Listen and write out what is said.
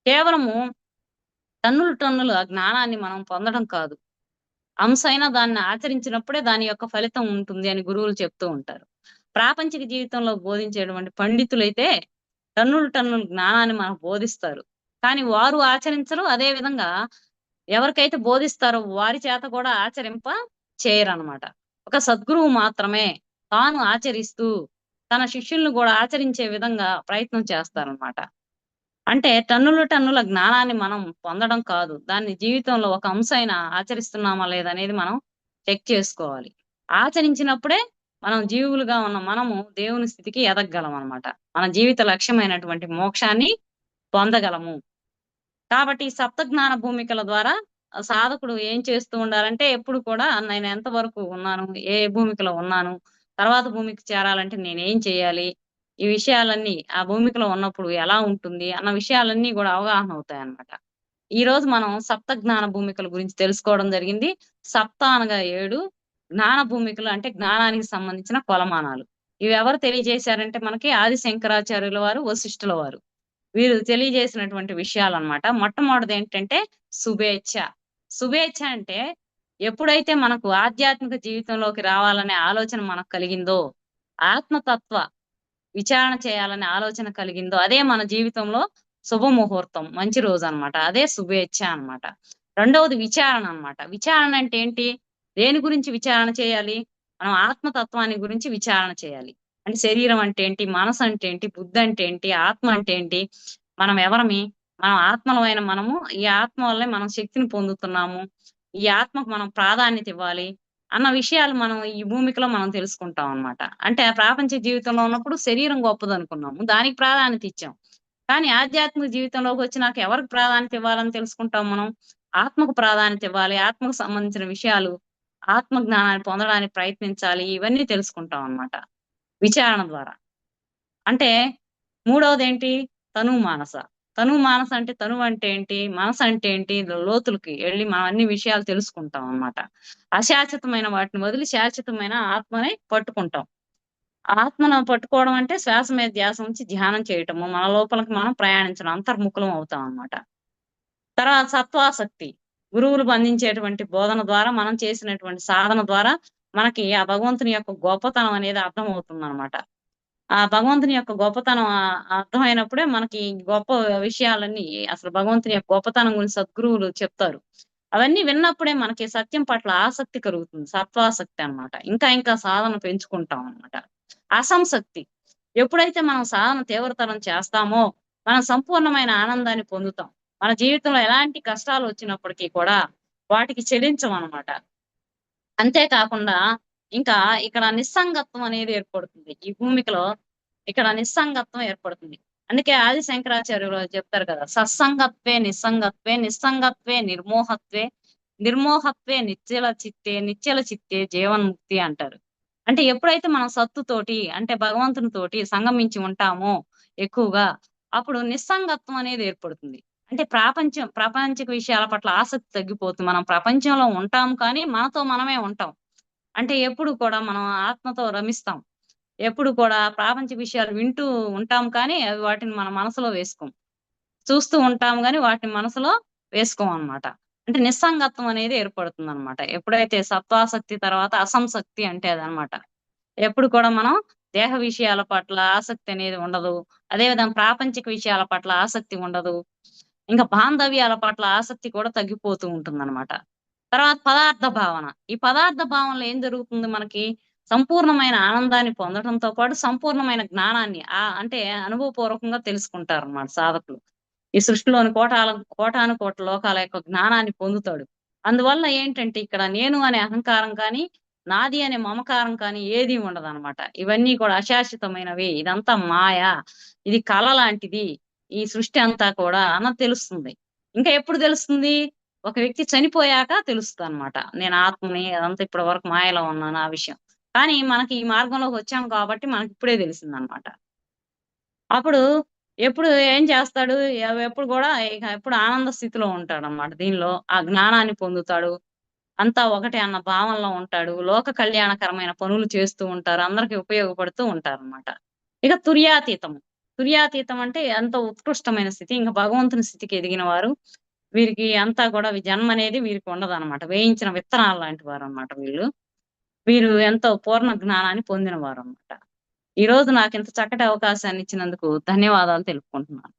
కేవలము టన్నులు టన్నులు ఆ జ్ఞానాన్ని మనం పొందడం కాదు. అంశైనా దాన్ని ఆచరించినప్పుడే దాని యొక్క ఫలితం ఉంటుంది అని గురువులు చెప్తూ ఉంటారు. ప్రాపంచిక జీవితంలో బోధించేటువంటి పండితులైతే టన్నులు టన్నుల జ్ఞానాన్ని మనకు బోధిస్తారు. కానీ వారు ఆచరించరు. అదే విధంగా ఎవరికైతే బోధిస్తారో వారి చేత కూడా చేయరనమాట. ఒక సద్గురువు మాత్రమే తాను ఆచరిస్తూ తన శిష్యుల్ని గూడా ఆచరించే విధంగా ప్రయత్నం చేస్తారనమాట. అంటే టన్నులు టన్నుల జ్ఞానాన్ని మనం పొందడం కాదు. దాన్ని జీవితంలో ఒక అంశైనా ఆచరిస్తున్నామా లేదా అనేది మనం చెక్ చేసుకోవాలి. ఆచరించినప్పుడే మనం జీవులుగా ఉన్న మనము దేవుని స్థితికి ఎదగగలమనమాట. మన జీవిత లక్ష్యమైనటువంటి మోక్షాన్ని పొందగలము. కాబట్టి ఈ సప్తజ్ఞాన భూమికల ద్వారా సాధకుడు ఏం చేస్తూ ఉండాలంటే ఎప్పుడు కూడా నేను ఎంత వరకు ఉన్నాను? ఏ భూమికలో ఉన్నాను? తర్వాత భూమికి చేరాలంటే నేనేం చేయాలి? ఈ విషయాలన్నీ ఆ భూమికలో ఉన్నప్పుడు ఎలా ఉంటుంది? అన్న విషయాలన్నీ గూడా అవగాహన అవుతాయన్నమాట. ఈరోజు మనం సప్తజ్ఞాన భూమికల గురించి తెలుసుకోవడం జరిగింది. సప్త అనగా 7 జ్ఞాన భూమికలు అంటే జ్ఞానానికి సంబంధించిన కొలమానాలు. ఇవెవరు తెలియజేశారంటే మనకి ఆది శంకరాచార్యుల వారు, వశిష్ఠుల వారు. వీరు తెలియజేసినటువంటి విషయాలన్నమాట. మొట్టమొదటిదేంటంటే శుభేచ్ఛ. శుభేచ్ఛ అంటే ఎప్పుడైతే మనకు ఆధ్యాత్మిక జీవితంలోకి రావాలనే ఆలోచన మనకు కలిగిందో, ఆత్మతత్వ విచారణ చేయాలనే ఆలోచన కలిగిందో, అదే మన జీవితంలో శుభముహూర్తం. మంచి రోజనమాట. అదే శుభేచ్ఛ అన్నమాట. రెండవది విచారణ అన్నమాట. విచారణ అంటే ఏంటి? దేని గురించి విచారణ చేయాలి? మనం ఆత్మతత్వాన్ని గురించి విచారణ చేయాలి. అంటే శరీరం అంటే ఏంటి? మనసు అంటే ఏంటి? బుద్ధి అంటే ఏంటి? ఆత్మ అంటే ఏంటి? మనం ఎవరమి? మనం ఆత్మలమైన మనము ఈ ఆత్మ వల్లే మనం శక్తిని పొందుతున్నాము. ఈ ఆత్మకు మనం ప్రాధాన్యత ఇవ్వాలి. అన్న విషయాలు మనం ఈ భూమికలో మనం తెలుసుకుంటాం అన్నమాట. అంటే ఆ ప్రాపంచిక జీవితంలో ఉన్నప్పుడు శరీరం గొప్పదనుకున్నాము. దానికి ప్రాధాన్యత ఇచ్చాం. కానీ ఆధ్యాత్మిక జీవితంలోకొచ్చినాక ఎవరికి ప్రాధాన్యత ఇవ్వాలని తెలుసుకుంటాం మనం? ఆత్మకు ప్రాధాన్యత ఇవ్వాలి. ఆత్మకు సంబంధించిన విషయాలు, ఆత్మ జ్ఞానాన్ని పొందడానికి ప్రయత్నించాలి. ఇవన్నీ తెలుసుకుంటాం అన్నమాట విచారణ ద్వారా. అంటే మూడవదేంటి? తను, మానస. తను, మానస అంటే తనువంటే ఏంటి? మనసంటే ఏంటి? లోతులకి ఎళ్లి మనం అన్ని విషయాలు తెలుసుకుంటాం అన్నమాట. అశాశ్వతమైన వాటిని వదిలి శాశ్వతమైన ఆత్మని పట్టుకుంటాం. ఆత్మను పట్టుకోవడం అంటే శ్వాస మీద ధ్యాస ఉంచి ధ్యానం చేయటము. మన లోపలికి మనం ప్రయాణించడం. అంతర్ముఖులం అవుతాం అన్నమాట. తర్వాత సత్వాసక్తి. గురువులు అందించేటువంటి బోధన ద్వారా మనం చేసినటువంటి సాధన ద్వారా మనకి ఆ భగవంతుని యొక్క గొప్పతనం అనేది అర్థమవుతుందన్నమాట. ఆ భగవంతుని యొక్క గొప్పతనం అర్థమైనప్పుడే మనకి గొప్ప విషయాలన్నీ అసలు భగవంతుని యొక్క గొప్పతనం గురించి సద్గురువులు చెప్తారు. అవన్నీ విన్నప్పుడే మనకి సత్యం పట్ల ఆసక్తి కలుగుతుంది. సత్వాసక్తి అన్నమాట. ఇంకా ఇంకా సాధన పెంచుకుంటాం అన్నమాట. అసంసక్తి. ఎప్పుడైతే మనం సాధన తీవ్రతరం చేస్తామో, మనం సంపూర్ణమైన ఆనందాన్ని పొందుతాం. మన జీవితంలో ఎలాంటి కష్టాలొచ్చినప్పటికీ కూడా వాటికి చెలించమనమాట. అంతే కాకుండా ఇంకా ఇక్కడ నిస్సంగత్వం అనేది ఏర్పడుతుంది. ఈ భూమికలో ఇక్కడ నిస్సంగత్వం ఏర్పడుతుంది. అందుకే ఆది శంకరాచార్యులు చెప్తారు కదా! సత్సంగత్వే నిస్సంగత్వే, నిస్సంగత్వే నిర్మోహత్వే, నిర్మోహత్వే నిశ్చల చిత్తే జీవన్ముక్తి అంటారు. అంటే ఎప్పుడైతే మనం సత్తుతోటి అంటే భగవంతునితోటి సంగమించి ఉంటామో ఎక్కువగా, అప్పుడు నిస్సంగత్వం అనేది ఏర్పడుతుంది. అంటే ప్రాపంచిక విషయాల పట్ల ఆసక్తి తగ్గిపోతుంది. మనం ప్రపంచంలో ఉంటాం కానీ మనతో మనమే ఉంటాం. అంటే ఎప్పుడు కూడా మనం ఆత్మతో రమిస్తాం. ఎప్పుడు కూడా ప్రాపంచిక విషయాలు వింటూ ఉంటాం కానీ, అవి వాటిని మన మనసులో వేసుకోం. చూస్తూ ఉంటాం గానీ, వాటిని మనసులో వేసుకోమనమాట. అంటే నిస్సంగత్వం అనేది ఏర్పడుతుందనమాట. ఎప్పుడైతే సత్వాసక్తి తర్వాత అసంసక్తి అంటే అదనమాట. ఎప్పుడు కూడా మనం దేహ విషయాల పట్ల ఆసక్తి అనేది ఉండదు. అదేవిధంగా ప్రాపంచిక విషయాల పట్ల ఆసక్తి ఉండదు. ఇంకా బాంధవ్యాల పట్ల ఆసక్తి కూడా తగ్గిపోతూ ఉంటుందనమాట. తర్వాత పదార్థ భావన. ఈ పదార్థ భావనలో ఏం జరుగుతుంది మనకి? సంపూర్ణమైన ఆనందాన్ని పొందడంతో పాటు సంపూర్ణమైన జ్ఞానాన్ని అంటే అనుభవపూర్వకంగా తెలుసుకుంటారన్నమాట సాధకులు. ఈ సృష్టిలోని కోటానుకోట్ల లోకాల యొక్క జ్ఞానాన్ని పొందుతాడు. అందువల్ల ఏంటంటే ఇక్కడ నేను అనే అహంకారం కానీ, నాది అనే మమకారం కానీ ఏది ఉండదనమాట. ఇవన్నీ కూడా అశాశ్వతమైనవి. ఇదంతా మాయ. ఇది కల లాంటిది. ఈ సృష్టి అంతా కూడా అన్నది తెలుస్తుంది. ఇంకా ఎప్పుడు తెలుస్తుంది? ఒక వ్యక్తి చనిపోయాక తెలుస్తదనమాట. నేను ఆత్మని అదంతా ఇప్పటి వరకు మాయలో ఉన్నాను ఆ విషయం. కానీ మనకి ఈ మార్గంలోకొచ్చాం కాబట్టి మనకిప్పుడే తెలిసిందనమాట. అప్పుడు ఎప్పుడు ఏం చేస్తాడు? ఎప్పుడు గూడా ఇక ఎప్పుడు ఆనంద స్థితిలో ఉంటాడనమాట దీనిలో. ఆ జ్ఞానాన్ని పొందుతాడు. అంతా ఒకటే అన్న భావనలో ఉంటాడు. లోక కళ్యాణకరమైన పనులు చేస్తూ ఉంటారు. అందరికి ఉపయోగపడుతూ ఉంటారనమాట. ఇక తుర్యాతీతం. తుర్యాతీతం అంటే ఎంతో ఉత్కృష్టమైన స్థితి. ఇంక భగవంతుని స్థితికి ఎదిగిన వారు. వీరికి అంతా గూడా జన్మనేది వీరికి ఉండదనమాట. వేయించిన విత్తనాలు లాంటి వారనమాట వీళ్ళు. వీరు ఎంతో పూర్ణ జ్ఞానాన్ని పొందిన వారనమాట. ఈరోజు నాకింత చక్కటి అవకాశాన్నిచ్చినందుకు ధన్యవాదాలు తెలుపుకుంటున్నాను.